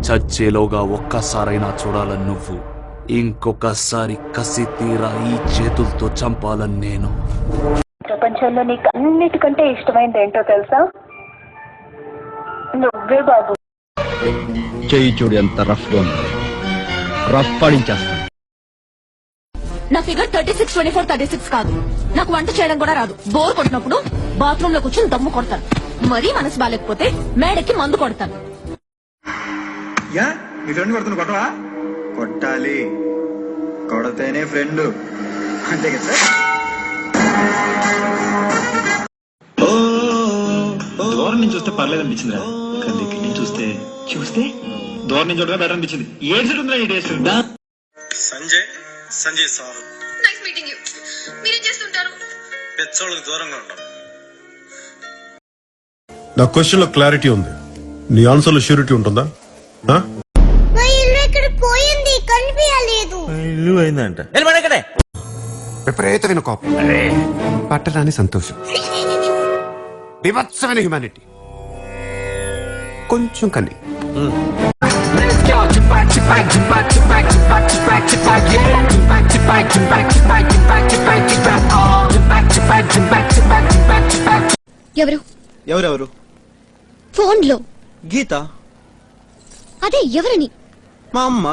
చచ్చేలోగా ఒక్కసారైనా చూడాలని నువ్వు, ఇంకొకసారి కసి తీరా ఈ చేతులతో చంపాలని నేను. ప్రపంచంలో నీకు అన్నిటికంటే ఇష్టమైనది ఏంటో తెలుసా? నువ్వే బాబు. చెయ్యి చూడు ఎంత రఫ్ గా ఉంది, రఫ్ పాడించేస్తాను. నా ఫిగర్ 36, 24, 36 కాదు. నాకు వంట చేయడం కూడా రాదు. బోర్ కొట్టినప్పుడు బాత్రూమ్ లో కూర్చొని దమ్ము కొడతాను. మరీ మనసు బాలేకపోతే మేడకి మందు కొడతాను. మీ ఫ్రెండ్ కొడుతున్నా కొట్టవా? కొట్టాలి, కొడితేనే ఫ్రెండ్, అంతే కదా సార్. దూరం నుంచి చూస్తే పర్లేదు అనిపించిందిరా, కానీ దగ్గర నుంచి చూస్తే దూరం నుంచి చూడగా బెటర్ అనిపించింది. ఏడ్చుంటుందిరా ఈ taste. Sanjay Sahu. Nice meeting you. మీరేం చేస్తుంటారు? పెచ్చోళ్ళకి దూరంగా ఉంటాం. నా క్వశ్చన్ లో క్లారిటీ ఉంది, నీ ఆన్సర్ లో ష్యూరిటీ ఉంటుందా? మా ఇల్లు ఎక్కడ పోయింది, కనిపించలేదు. ఇల్లు అయిందంట. విపరీతమైన కోపం, పట్టరాని సంతోషం, వివత్సమైన హ్యుమానిటీ, కొంచెం కన్ని. ఎవరెవరు? ఫోన్ లో గీత. అదే ఎవరని? మా అమ్మ.